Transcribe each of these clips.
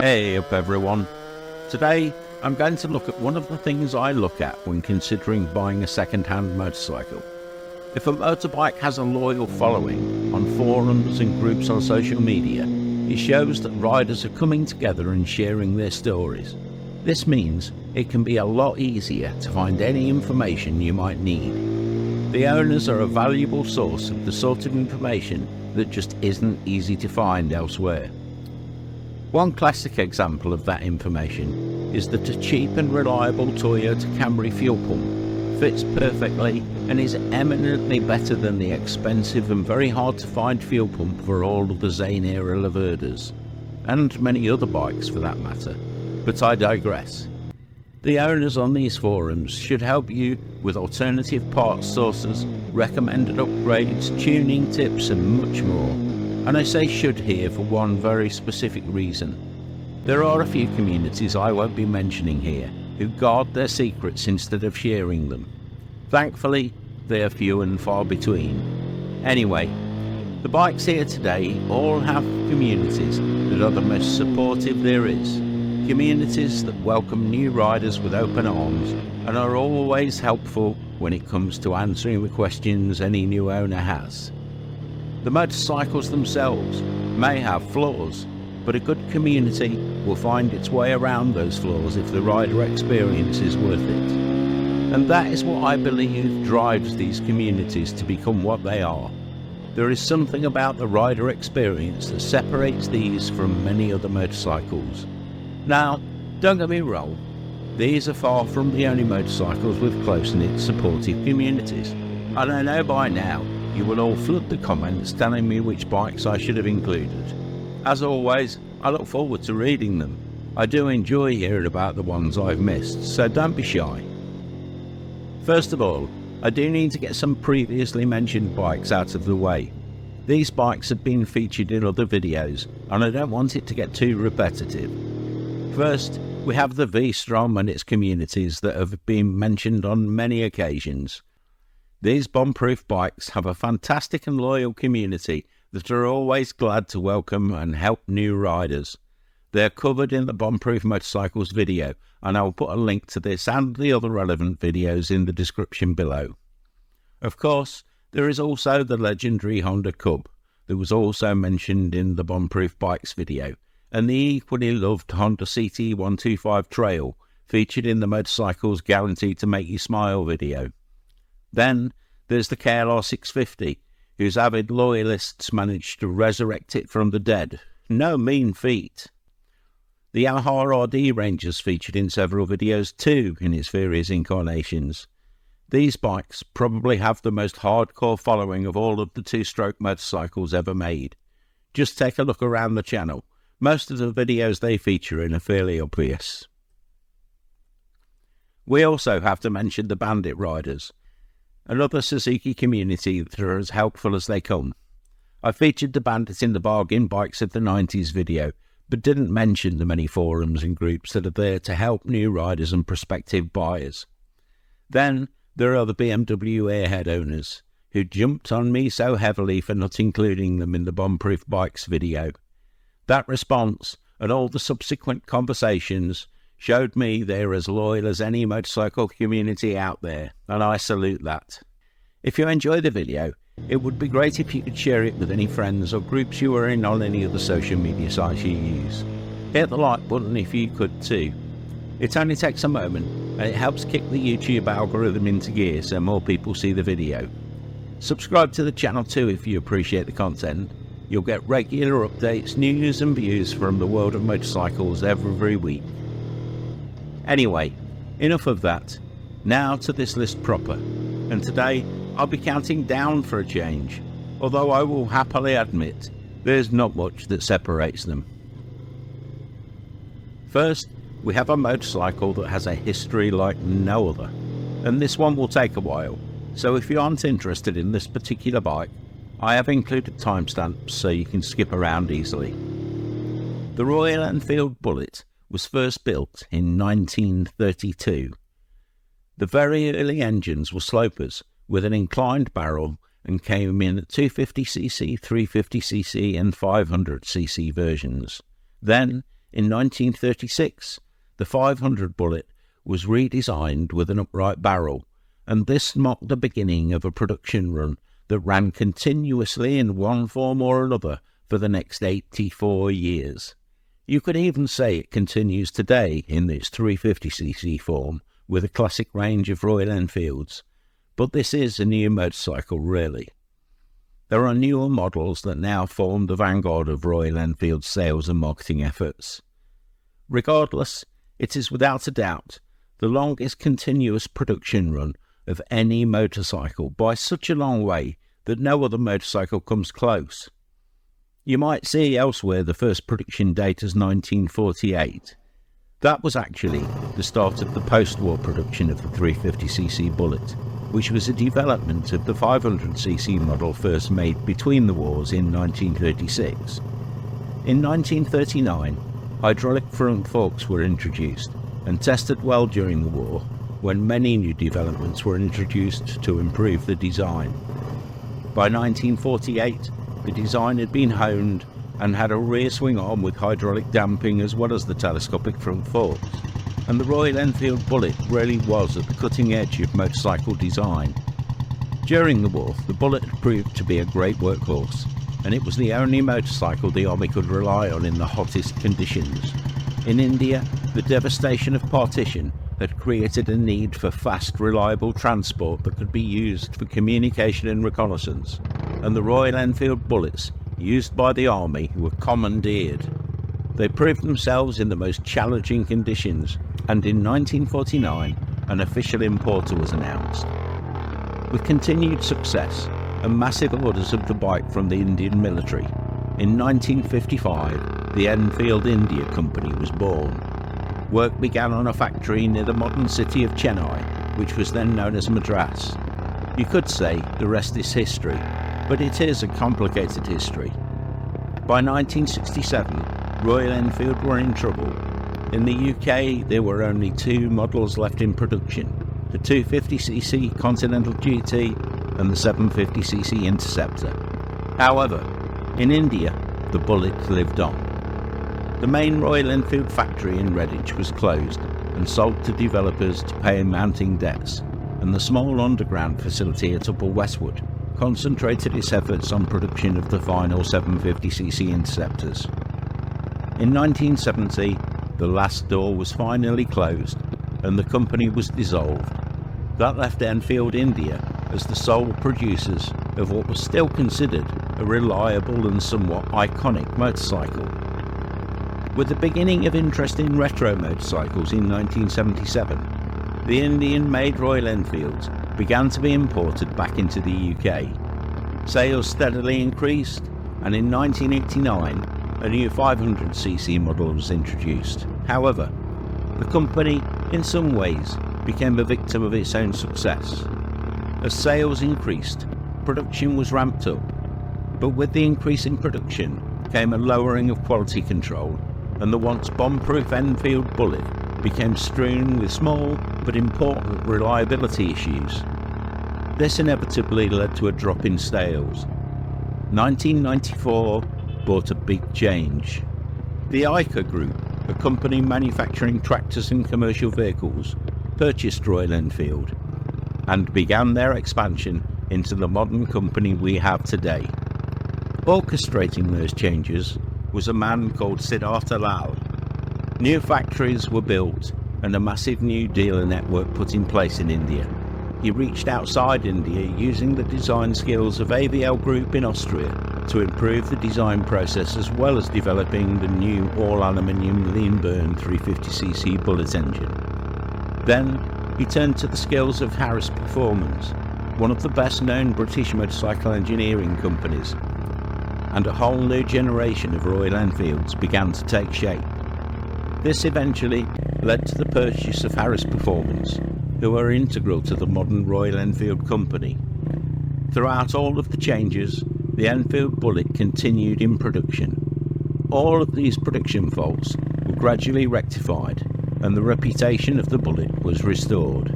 Hey up everyone, today I'm going to look at one of the things I look at when considering buying a second-hand motorcycle. If a motorbike has a loyal following on forums and groups on social media, it shows that riders are coming together and sharing their stories. This means it can be a lot easier to find any information you might need. The owners are a valuable source of the sort of information that just isn't easy to find elsewhere. One classic example of that information is that a cheap and reliable Toyota Camry fuel pump fits perfectly and is eminently better than the expensive and very hard to find fuel pump for all of the Zane era Laverdas, and many other bikes for that matter, but I digress. The owners on these forums should help you with alternative parts sources, recommended upgrades, tuning tips and much more. And I say should here for one very specific reason. There are a few communities I won't be mentioning here who guard their secrets instead of sharing them. Thankfully, they are few and far between. Anyway, the bikes here today all have communities that are the most supportive there is. Communities that welcome new riders with open arms and are always helpful when it comes to answering the questions any new owner has. The motorcycles themselves may have flaws, but a good community will find its way around those flaws if the rider experience is worth it. And that is what I believe drives these communities to become what they are. There is something about the rider experience that separates these from many other motorcycles. Now, don't get me wrong, these are far from the only motorcycles with close-knit supportive communities. And I know by now you will all flood the comments telling me which bikes I should have included. As always, I look forward to reading them. I do enjoy hearing about the ones I've missed, so don't be shy. First of all, I do need to get some previously mentioned bikes out of the way. These bikes have been featured in other videos, and I don't want it to get too repetitive. First, we have the Vstrom and its communities that have been mentioned on many occasions. These bombproof bikes have a fantastic and loyal community that are always glad to welcome and help new riders. They are covered in the Bombproof Motorcycles video, and I will put a link to this and the other relevant videos in the description below. Of course, there is also the legendary Honda Cub that was also mentioned in the Bombproof Bikes video, and the equally loved Honda CT125 Trail featured in the Motorcycles Guaranteed to Make You Smile video. Then there's the KLR 650, whose avid loyalists managed to resurrect it from the dead. No mean feat. The Yamaha RD Rangers featured in several videos too in its various incarnations. These bikes probably have the most hardcore following of all of the two-stroke motorcycles ever made. Just take a look around the channel. Most of the videos they feature in are fairly obvious. We also have to mention the Bandit Riders, another Suzuki community that are as helpful as they come. I featured the Bandits in the Bargain Bikes of the 90s video, but didn't mention the many forums and groups that are there to help new riders and prospective buyers. Then there are the BMW Airhead owners, who jumped on me so heavily for not including them in the Bombproof Bikes video. That response, and all the subsequent conversations, showed me they're as loyal as any motorcycle community out there, and I salute that. If you enjoy the video, it would be great if you could share it with any friends or groups you are in on any other social media sites you use. Hit the like button if you could too. It only takes a moment, and it helps kick the YouTube algorithm into gear so more people see the video. Subscribe to the channel too if you appreciate the content. You'll get regular updates, news and views from the world of motorcycles every week. Anyway, enough of that. Now to this list proper. And today, I'll be counting down for a change, although I will happily admit there's not much that separates them. First, we have a motorcycle that has a history like no other, and this one will take a while, so if you aren't interested in this particular bike, I have included timestamps so you can skip around easily. The Royal Enfield Bullet was first built in 1932. The very early engines were slopers with an inclined barrel and came in at 250cc, 350cc and 500cc versions. Then, in 1936, the 500 bullet was redesigned with an upright barrel, and this marked the beginning of a production run that ran continuously in one form or another for the next 84 years. You could even say it continues today in this 350cc form with a classic range of Royal Enfields, but this is a new motorcycle really. There are newer models that now form the vanguard of Royal Enfield's sales and marketing efforts. Regardless, it is without a doubt the longest continuous production run of any motorcycle by such a long way that no other motorcycle comes close. You might see elsewhere the first production date as 1948. That was actually the start of the post-war production of the 350cc Bullet, which was a development of the 500cc model first made between the wars in 1936. In 1939, hydraulic front forks were introduced and tested well during the war, when many new developments were introduced to improve the design. By 1948, the design had been honed and had a rear swing arm with hydraulic damping as well as the telescopic front forks, and the Royal Enfield Bullet really was at the cutting edge of motorcycle design. During the war, the Bullet proved to be a great workhorse, and it was the only motorcycle the Army could rely on in the hottest conditions. In India, the devastation of partition had created a need for fast, reliable transport that could be used for communication and reconnaissance, and the Royal Enfield Bullets used by the Army were commandeered. They proved themselves in the most challenging conditions, and in 1949 an official importer was announced. With continued success and massive orders of the bike from the Indian military, in 1955 the Enfield India Company was born. Work began on a factory near the modern city of Chennai, which was then known as Madras. You could say the rest is history, but it is a complicated history. By 1967, Royal Enfield were in trouble. In the UK, there were only two models left in production, the 250cc Continental GT and the 750cc Interceptor. However, in India, the Bullet lived on. The main Royal Enfield factory in Redditch was closed and sold to developers to pay mounting debts, and the small underground facility at Upper Westwood concentrated its efforts on production of the final 750cc Interceptors. In 1970, the last door was finally closed and the company was dissolved. That left Enfield India as the sole producers of what was still considered a reliable and somewhat iconic motorcycle. With the beginning of interest in retro motorcycles in 1977, the Indian-made Royal Enfields began to be imported back into the UK. Sales steadily increased, and in 1989 a new 500cc model was introduced. However, the company in some ways became a victim of its own success. As sales increased, production was ramped up, but with the increase in production came a lowering of quality control, and the once bomb-proof Enfield Bullet became strewn with small but important reliability issues. This inevitably led to a drop in sales. 1994 brought a big change. The ICA Group, a company manufacturing tractors and commercial vehicles, purchased Royal Enfield and began their expansion into the modern company we have today. Orchestrating those changes was a man called Siddhartha Lal. New factories were built and a massive new dealer network put in place in India. He reached outside India using the design skills of AVL Group in Austria to improve the design process, as well as developing the new all-aluminium lean-burn 350cc Bullet engine. Then he turned to the skills of Harris Performance, one of the best-known British motorcycle engineering companies, and a whole new generation of Royal Enfields began to take shape. This eventually led to the purchase of Harris Performance, who are integral to the modern Royal Enfield company. Throughout all of the changes, the Enfield Bullet continued in production. All of these production faults were gradually rectified, and the reputation of the Bullet was restored.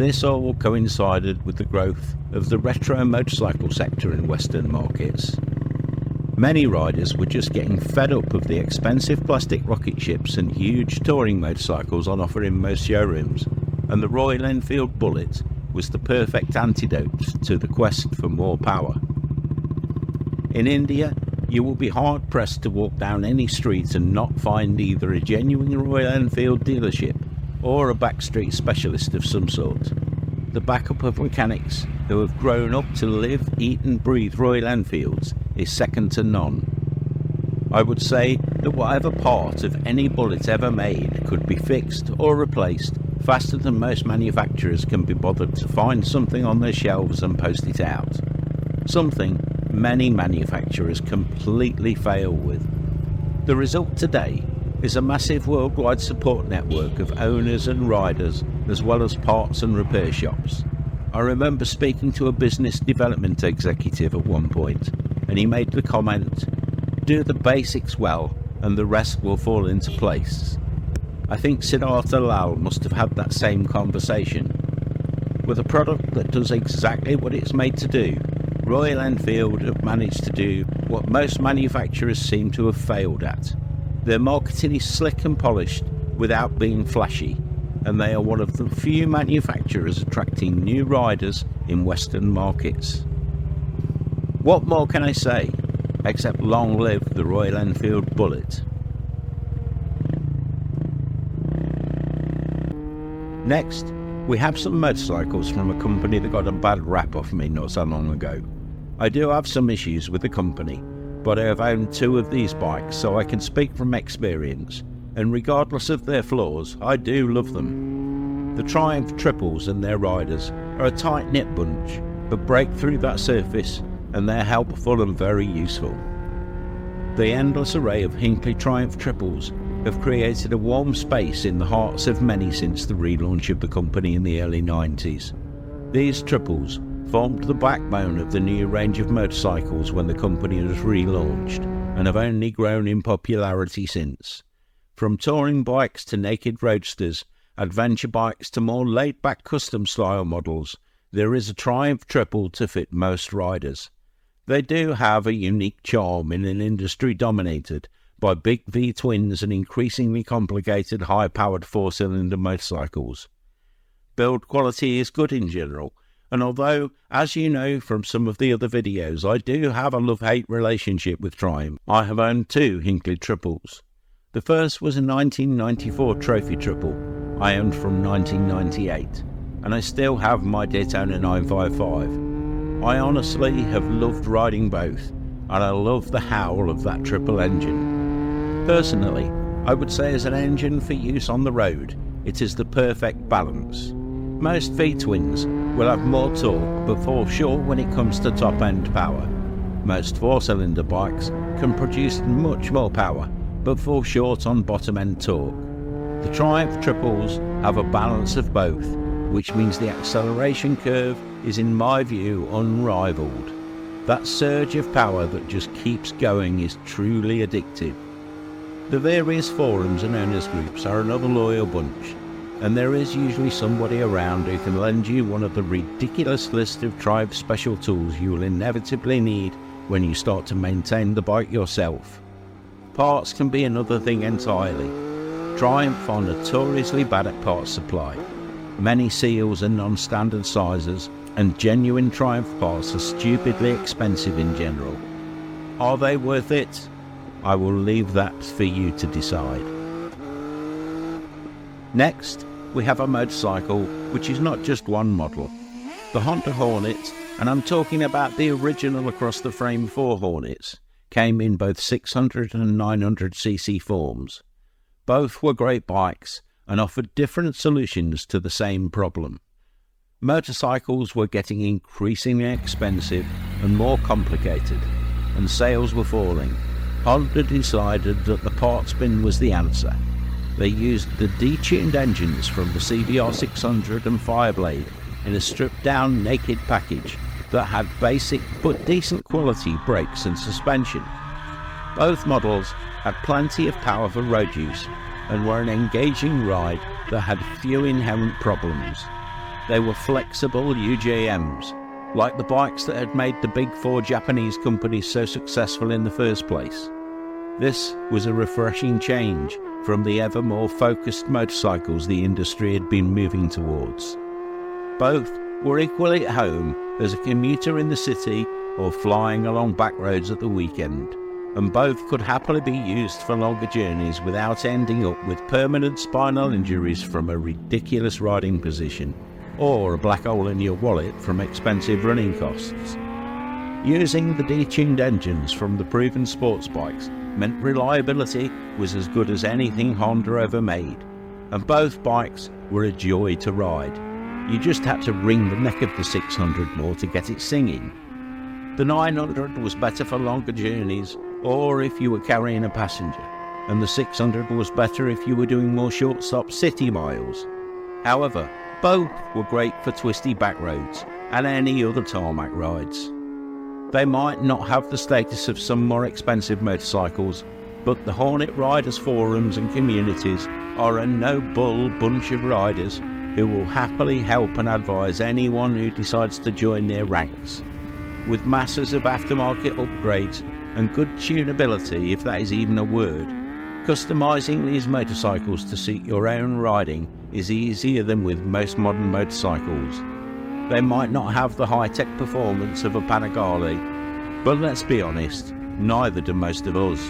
This all coincided with the growth of the retro motorcycle sector in Western markets. Many riders were just getting fed up of the expensive plastic rocket ships and huge touring motorcycles on offer in most showrooms, and the Royal Enfield Bullet was the perfect antidote to the quest for more power. In India, you will be hard pressed to walk down any street and not find either a genuine Royal Enfield dealership or a backstreet specialist of some sort. The backup of mechanics who have grown up to live, eat and breathe Royal Enfields is second to none. I would say that whatever part of any bullet ever made could be fixed or replaced faster than most manufacturers can be bothered to find something on their shelves and post it out. Something many manufacturers completely fail with. The result today is a massive worldwide support network of owners and riders, as well as parts and repair shops. I remember speaking to a business development executive at one point, and he made the comment, "Do the basics well and the rest will fall into place." I think Siddhartha Lal must have had that same conversation. With a product that does exactly what it's made to do, Royal Enfield have managed to do what most manufacturers seem to have failed at. Their marketing is slick and polished without being flashy, and they are one of the few manufacturers attracting new riders in Western markets. What more can I say, except long live the Royal Enfield Bullet. Next, we have some motorcycles from a company that got a bad rap off me not so long ago. I do have some issues with the company, but I have owned two of these bikes, so I can speak from experience, and regardless of their flaws, I do love them. The Triumph Triples and their riders are a tight-knit bunch, but break through that surface and they're helpful and very useful. The endless array of Hinckley Triumph Triples have created a warm space in the hearts of many since the relaunch of the company in the early 90s. These triples formed the backbone of the new range of motorcycles when the company was relaunched, and have only grown in popularity since. From touring bikes to naked roadsters, adventure bikes to more laid-back custom-style models, there is a Triumph Triple to fit most riders. They do have a unique charm in an industry dominated by big V-twins and increasingly complicated high-powered four-cylinder motorcycles. Build quality is good in general, and although, as you know from some of the other videos, I do have a love-hate relationship with Triumph, I have owned two Hinckley Triples. The first was a 1994 Trophy Triple I owned from 1998, and I still have my Daytona 955. I honestly have loved riding both, and I love the howl of that triple engine. Personally, I would say as an engine for use on the road, it is the perfect balance. Most V-twins will have more torque but fall short when it comes to top-end power. Most four-cylinder bikes can produce much more power but fall short on bottom-end torque. The Triumph Triples have a balance of both, which means the acceleration curve is, in my view, unrivaled. That surge of power that just keeps going is truly addictive. The various forums and owners groups are another loyal bunch, and there is usually somebody around who can lend you one of the ridiculous list of Triumph special tools you will inevitably need when you start to maintain the bike yourself. Parts can be another thing entirely. Triumph are notoriously bad at parts supply. Many seals are non-standard sizes, and genuine Triumph parts are stupidly expensive in general. Are they worth it? I will leave that for you to decide. Next, we have a motorcycle which is not just one model. The Honda Hornet, and I'm talking about the original across the frame 4 Hornets, came in both 600 and 900cc forms. Both were great bikes and offered different solutions to the same problem. Motorcycles were getting increasingly expensive and more complicated, and sales were falling. Honda decided that the parts bin was the answer. They used the detuned engines from the CBR 600 and Fireblade in a stripped-down naked package that had basic but decent quality brakes and suspension. Both models had plenty of power for road use and were an engaging ride that had few inherent problems. They were flexible UJMs, like the bikes that had made the big four Japanese companies so successful in the first place. This was a refreshing change from the ever more focused motorcycles the industry had been moving towards. Both were equally at home as a commuter in the city or flying along back roads at the weekend, and both could happily be used for longer journeys without ending up with permanent spinal injuries from a ridiculous riding position or a black hole in your wallet from expensive running costs. Using the detuned engines from the proven sports bikes meant reliability was as good as anything Honda ever made, and both bikes were a joy to ride. You just had to wring the neck of the 600 more to get it singing. The 900 was better for longer journeys or if you were carrying a passenger, and the 600 was better if you were doing more short-stop city miles. However, both were great for twisty back roads and any other tarmac rides. They might not have the status of some more expensive motorcycles, but the Hornet riders forums and communities are a no-bull bunch of riders who will happily help and advise anyone who decides to join their ranks. With masses of aftermarket upgrades and good tunability, if that is even a word, customizing these motorcycles to suit your own riding is easier than with most modern motorcycles. They might not have the high-tech performance of a Panigale, but let's be honest, neither do most of us.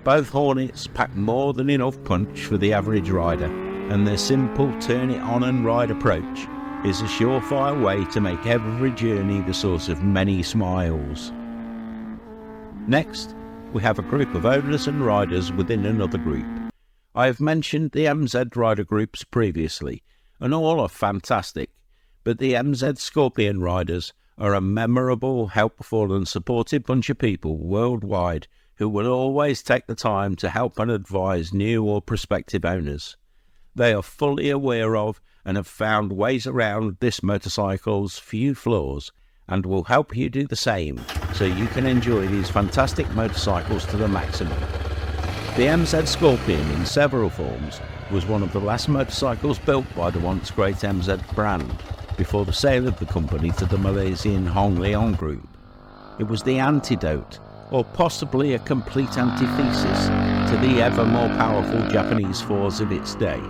Both Hornets pack more than enough punch for the average rider, and their simple turn-it-on-and-ride approach is a surefire way to make every journey the source of many smiles. Next, we have a group of owners and riders within another group. I have mentioned the MZ rider groups previously, and all are fantastic, but the MZ Skorpion riders are a memorable, helpful and supportive bunch of people worldwide who will always take the time to help and advise new or prospective owners. They are fully aware of and have found ways around this motorcycle's few flaws and will help you do the same so you can enjoy these fantastic motorcycles to the maximum. The MZ Skorpion in several forms was one of the last motorcycles built by the once great MZ brand before the sale of the company to the Malaysian Hong Leong Group. It was the antidote, or possibly a complete antithesis, to the ever more powerful Japanese fours of its day.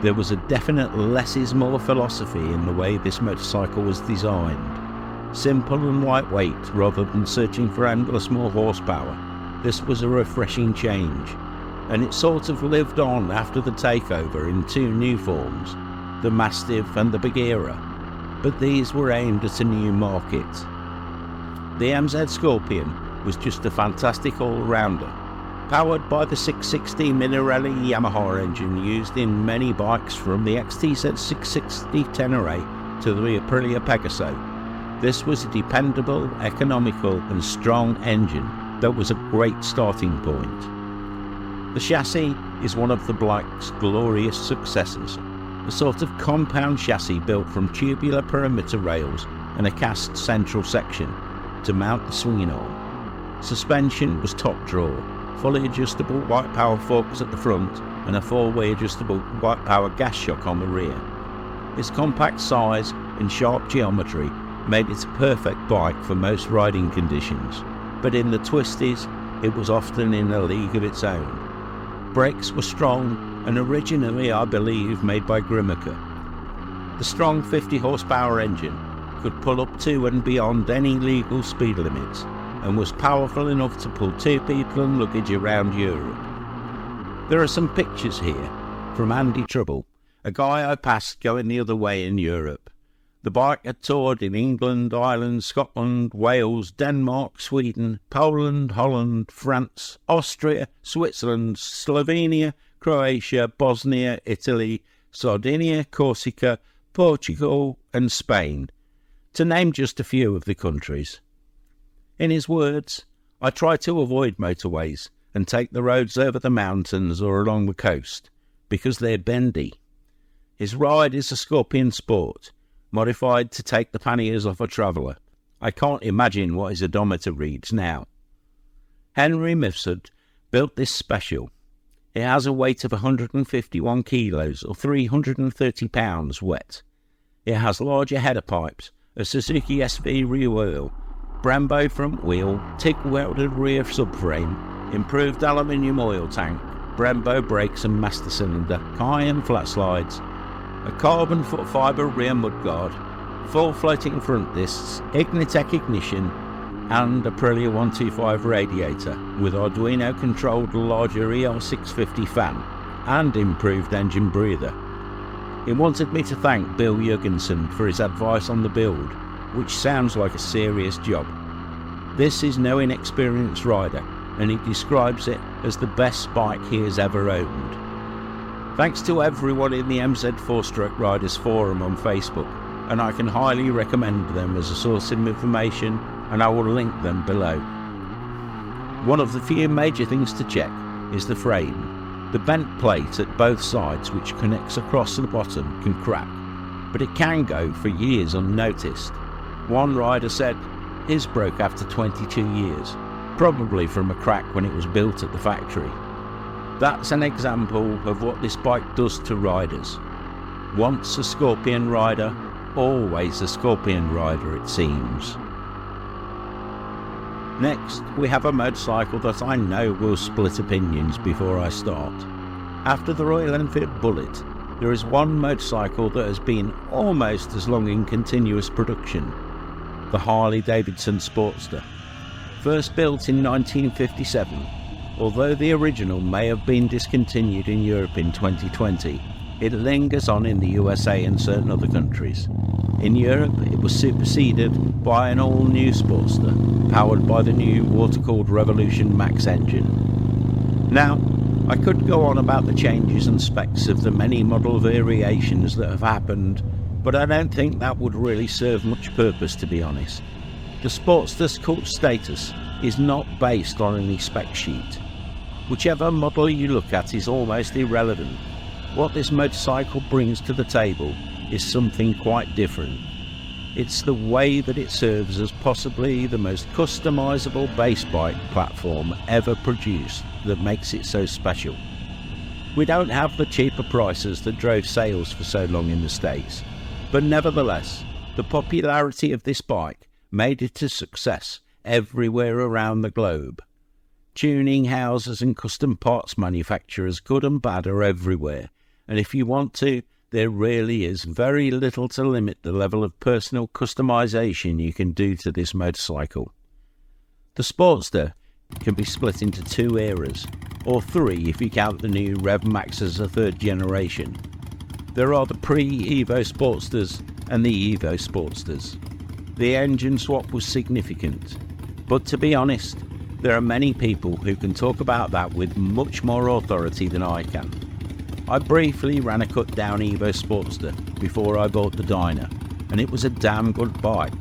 There was a definite less is more philosophy in the way this motorcycle was designed. Simple and lightweight rather than searching for endless more horsepower, this was a refreshing change, and it sort of lived on after the takeover in two new forms, the Mastiff and the Bagheera, but these were aimed at a new market. The MZ Skorpion was just a fantastic all-rounder, powered by the 660 Minarelli Yamaha engine used in many bikes from the XTZ 660 Tenere to the Aprilia Pegaso. This was a dependable, economical and strong engine that was a great starting point. The chassis is one of the bike's glorious successors, a sort of compound chassis built from tubular perimeter rails and a cast central section to mount the swinging arm. Suspension was top draw, fully adjustable white power forks at the front and a four-way adjustable white power gas shock on the rear. Its compact size and sharp geometry made it a perfect bike for most riding conditions, but in the twisties it was often in a league of its own. Brakes were strong and originally, I believe, made by Grimaker. The strong 50 horsepower engine could pull up to and beyond any legal speed limits and was powerful enough to pull two people and luggage around Europe. There are some pictures here from Andy Trouble, a guy I passed going the other way in Europe. The bike had toured in England, Ireland, Scotland, Wales, Denmark, Sweden, Poland, Holland, France, Austria, Switzerland, Slovenia, Croatia, Bosnia, Italy, Sardinia, Corsica, Portugal and Spain, to name just a few of the countries. In his words, I try to avoid motorways and take the roads over the mountains or along the coast, because they're bendy. His ride is a Skorpion Sport, modified to take the panniers off a traveller. I can't imagine what his odometer reads now. Henry Mifsud built this special. It has a weight of 151 kilos or 330 pounds wet. It has larger header pipes, a Suzuki SV rear wheel, Brembo front wheel, TIG welded rear subframe, improved aluminium oil tank, Brembo brakes and master cylinder, Cayenne flat slides, a carbon foot fibre rear mudguard, full floating front discs, Ignitec ignition, and Aprilia 125 radiator with Arduino controlled larger EL650 fan and improved engine breather. He wanted me to thank Bill Jurgensen for his advice on the build, which sounds like a serious job. This is no inexperienced rider, and he describes it as the best bike he has ever owned. Thanks to everyone in the MZ4-Stroke Riders forum on Facebook, and I can highly recommend them as a source of information, and I will link them below. One of the few major things to check is the frame. The bent plate at both sides which connects across the bottom can crack, but it can go for years unnoticed. One rider said his broke after 22 years, probably from a crack when it was built at the factory. That's an example of what this bike does to riders. Once a Skorpion rider, always a Skorpion rider, it seems. Next, we have a motorcycle that I know will split opinions before I start. After the Royal Enfield Bullet, there is one motorcycle that has been almost as long in continuous production, the Harley Davidson Sportster. First built in 1957, although the original may have been discontinued in Europe in 2020, it lingers on in the USA and certain other countries. In Europe, it was superseded by an all-new Sportster, powered by the new water-cooled Revolution Max engine. Now, I could go on about the changes and specs of the many model variations that have happened, but I don't think that would really serve much purpose, to be honest. The Sportster's cult status is not based on any spec sheet. Whichever model you look at is almost irrelevant. What this motorcycle brings to the table is something quite different. It's the way that it serves as possibly the most customizable base bike platform ever produced that makes it so special. We don't have the cheaper prices that drove sales for so long in the States, but nevertheless, the popularity of this bike made it a success everywhere around the globe. Tuning houses and custom parts manufacturers, good and bad, are everywhere, and if you want to, there really is very little to limit the level of personal customization you can do to this motorcycle. The Sportster can be split into two eras, or three if you count the new Rev Max as a third generation. There are the pre-Evo Sportsters and the Evo Sportsters. The engine swap was significant, but to be honest, there are many people who can talk about that with much more authority than I can. I briefly ran a cut-down Evo Sportster before I bought the Dyna, and it was a damn good bike.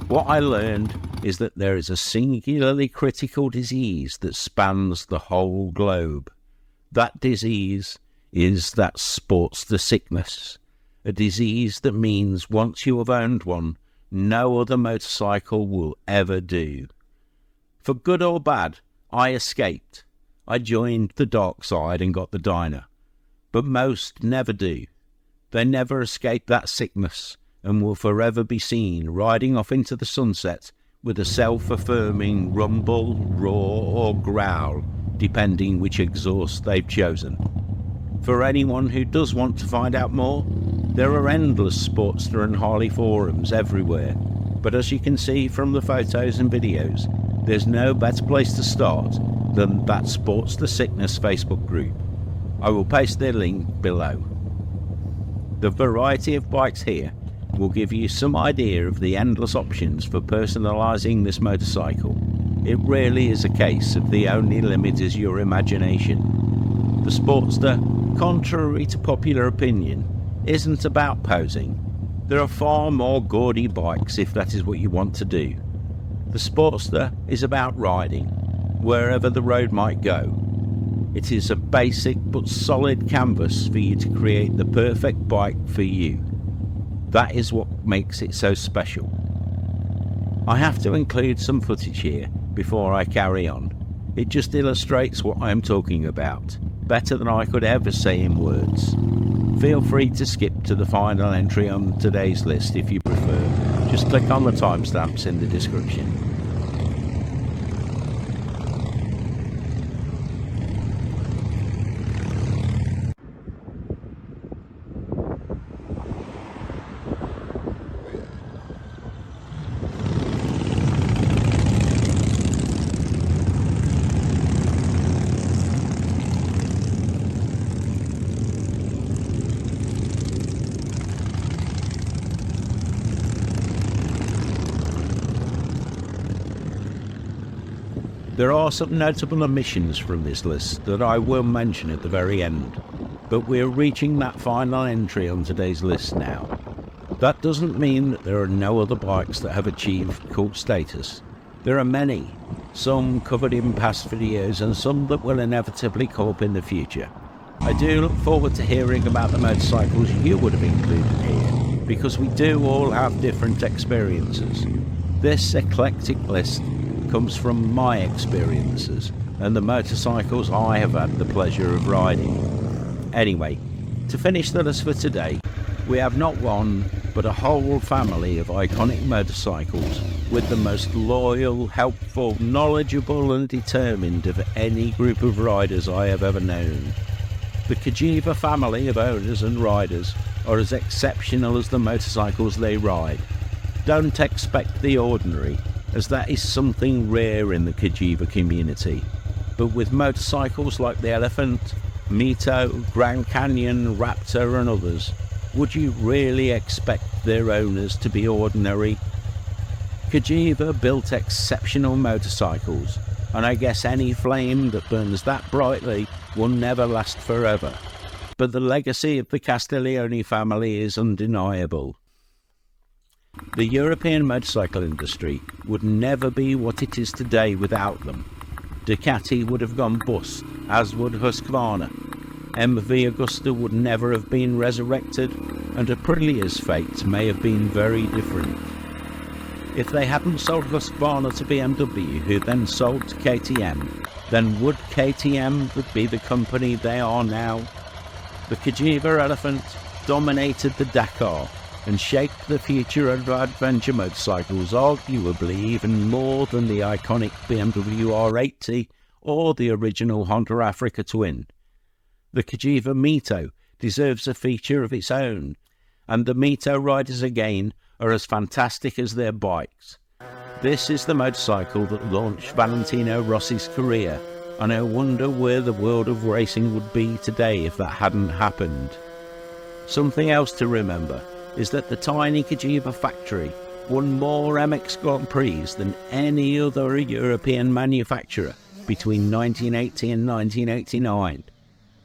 What I learned is that there is a singularly critical disease that spans the whole globe. That disease is that Sportster sickness, a disease that means once you have owned one, no other motorcycle will ever do. For good or bad, I escaped. I joined the dark side and got the Dyna. But most never do. They never escape that sickness and will forever be seen riding off into the sunset with a self-affirming rumble, roar or growl, depending which exhaust they've chosen. For anyone who does want to find out more, there are endless Sportster and Harley forums everywhere, but as you can see from the photos and videos, there's no better place to start than that Sportster Sickness Facebook group. I will paste their link below. The variety of bikes here will give you some idea of the endless options for personalising this motorcycle. It really is a case of the only limit is your imagination. The Sportster, contrary to popular opinion, isn't about posing. There are far more gaudy bikes if that is what you want to do. The Sportster is about riding, wherever the road might go. It is a basic but solid canvas for you to create the perfect bike for you. That is what makes it so special. I have to include some footage here before I carry on. It just illustrates what I am talking about, better than I could ever say in words. Feel free to skip to the final entry on today's list if you prefer. Just click on the timestamps in the description. There are some notable omissions from this list that I will mention at the very end, but we're reaching that final entry on today's list now. That doesn't mean that there are no other bikes that have achieved cult status. There are many, some covered in past videos and some that will inevitably come up in the future. I do look forward to hearing about the motorcycles you would have included here, because we do all have different experiences. This eclectic list comes from my experiences and the motorcycles I have had the pleasure of riding. Anyway, to finish the list for today, we have not one but a whole family of iconic motorcycles with the most loyal, helpful, knowledgeable and determined of any group of riders I have ever known. The Cagiva family of owners and riders are as exceptional as the motorcycles they ride. Don't expect the ordinary, as that is something rare in the Cagiva community. But with motorcycles like the Elephant, Mito, Grand Canyon, Raptor and others, would you really expect their owners to be ordinary? Cagiva built exceptional motorcycles, and I guess any flame that burns that brightly will never last forever. But the legacy of the Castiglione family is undeniable. The European motorcycle industry would never be what it is today without them. Ducati would have gone bust, as would Husqvarna. MV Agusta would never have been resurrected, and Aprilia's fate may have been very different. If they hadn't sold Husqvarna to BMW, who then sold to KTM, then would KTM be the company they are now? The Cagiva Elephant dominated the Dakar and shaped the future of adventure motorcycles, arguably even more than the iconic BMW R80 or the original Honda Africa Twin. The Cagiva Mito deserves a feature of its own, and the Mito riders again are as fantastic as their bikes. This is the motorcycle that launched Valentino Rossi's career, and I wonder where the world of racing would be today if that hadn't happened. Something else to remember is that the tiny Cagiva factory won more MX Grand Prix than any other European manufacturer between 1980 and 1989.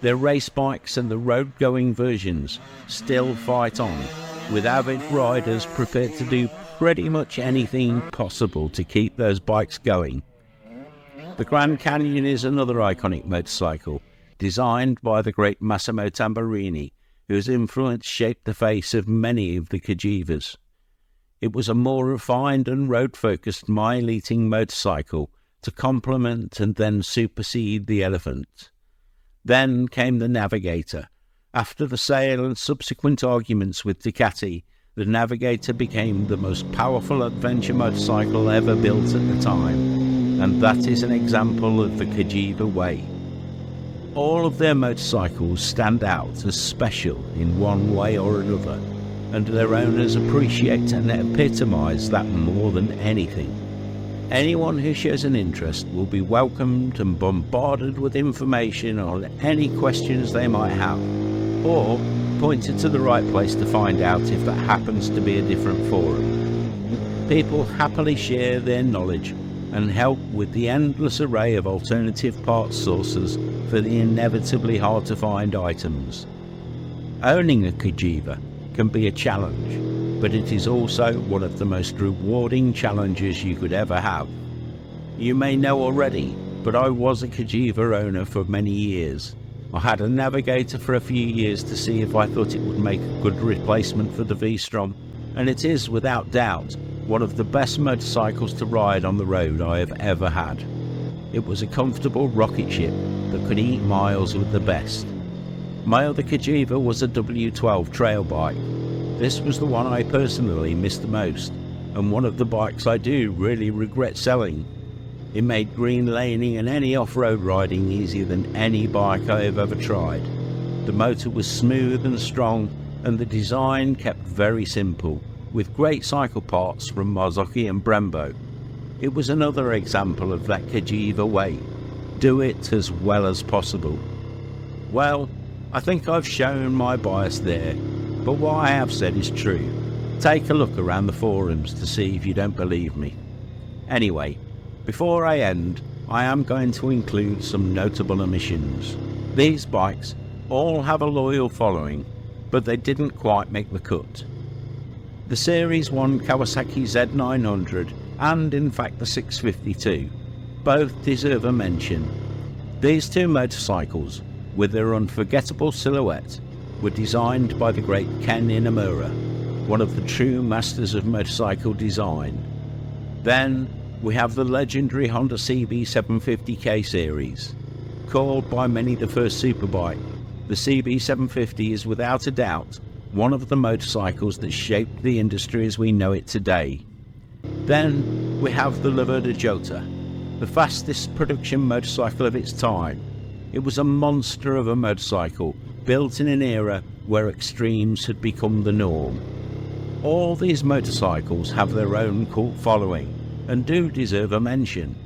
Their race bikes and the road-going versions still fight on, with avid riders prepared to do pretty much anything possible to keep those bikes going. The Grand Canyon is another iconic motorcycle, designed by the great Massimo Tamburini, whose influence shaped the face of many of the Cagivas. It was a more refined and road-focused mile-eating motorcycle to complement and then supersede the Elephant. Then came the Navigator. After the sale and subsequent arguments with Ducati, the Navigator became the most powerful adventure motorcycle ever built at the time, and that is an example of the Cagiva way. All of their motorcycles stand out as special in one way or another, and their owners appreciate and epitomise that more than anything. Anyone who shows an interest will be welcomed and bombarded with information on any questions they might have, or pointed to the right place to find out if that happens to be a different forum. People happily share their knowledge and help with the endless array of alternative parts sources for the inevitably hard to find items. Owning a Cagiva can be a challenge, but it is also one of the most rewarding challenges you could ever have. You may know already, but I was a Cagiva owner for many years. I had a Navigator for a few years to see if I thought it would make a good replacement for the Vstrom, and it is without doubt one of the best motorcycles to ride on the road I have ever had. It was a comfortable rocket ship that could eat miles with the best. My other Cagiva was a W12 trail bike. This was the one I personally missed the most, and one of the bikes I do really regret selling. It made green laning and any off-road riding easier than any bike I have ever tried. The motor was smooth and strong, and the design kept very simple, with great cycle parts from Marzocchi and Brembo. It was another example of that Cagiva way. Do it as well as possible. Well, I think I've shown my bias there, but what I have said is true. Take a look around the forums to see if you don't believe me. Anyway, before I end, I am going to include some notable omissions. These bikes all have a loyal following, but they didn't quite make the cut. The Series 1 Kawasaki Z900 and in fact the 652 both deserve a mention. These two motorcycles, with their unforgettable silhouette, were designed by the great Ken Inamura, one of the true masters of motorcycle design. Then we have the legendary Honda CB750K series. Called by many the first superbike, the CB750 is without a doubt one of the motorcycles that shaped the industry as we know it today. Then we have the Laverda Jota, the fastest production motorcycle of its time. It was a monster of a motorcycle, built in an era where extremes had become the norm. All these motorcycles have their own cult following and do deserve a mention,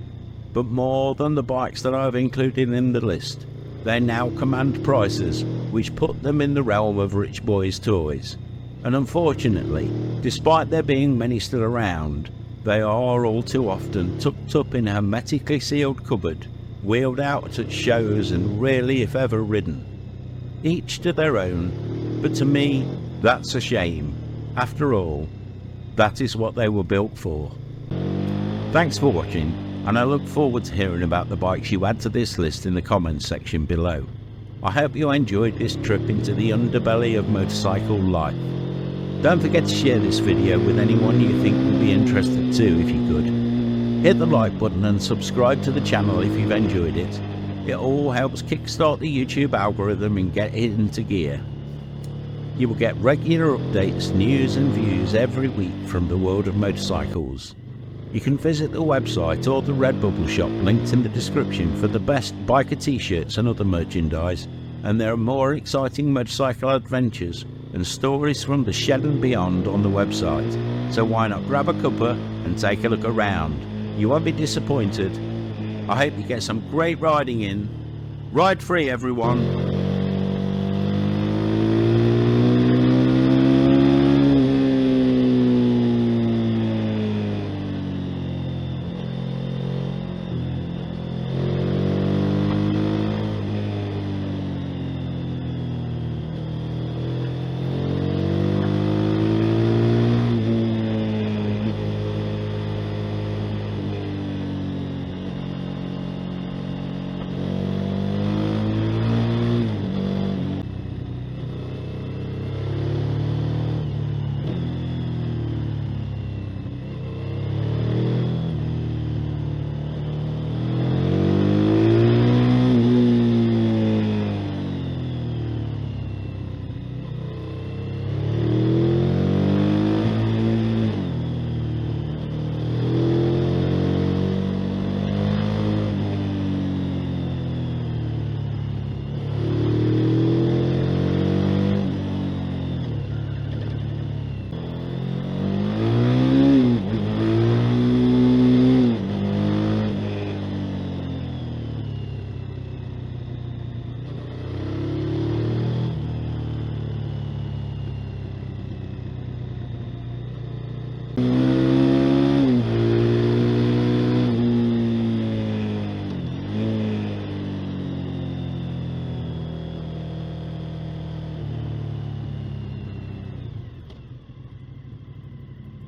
but more than the bikes that I've included in the list, they now command prices which put them in the realm of rich boys' toys. And unfortunately, despite there being many still around, they are all too often tucked up in a hermetically sealed cupboard, wheeled out at shows and rarely if ever ridden. Each to their own, but to me that's a shame. After all, that is what they were built for. Thanks for watching, and I look forward to hearing about the bikes you add to this list in the comments section below. I hope you enjoyed this trip into the underbelly of motorcycle life. Don't forget to share this video with anyone you think would be interested too if you could. Hit the like button and subscribe to the channel if you've enjoyed it. It all helps kickstart the YouTube algorithm and get it into gear. You will get regular updates, news and views every week from the world of motorcycles. You can visit the website or the Redbubble shop linked in the description for the best biker t-shirts and other merchandise, and there are more exciting motorcycle adventures and stories from the shed and beyond on the website, so why not grab a cuppa and take a look around. You won't be disappointed. I hope you get some great riding in. Ride free, everyone. you.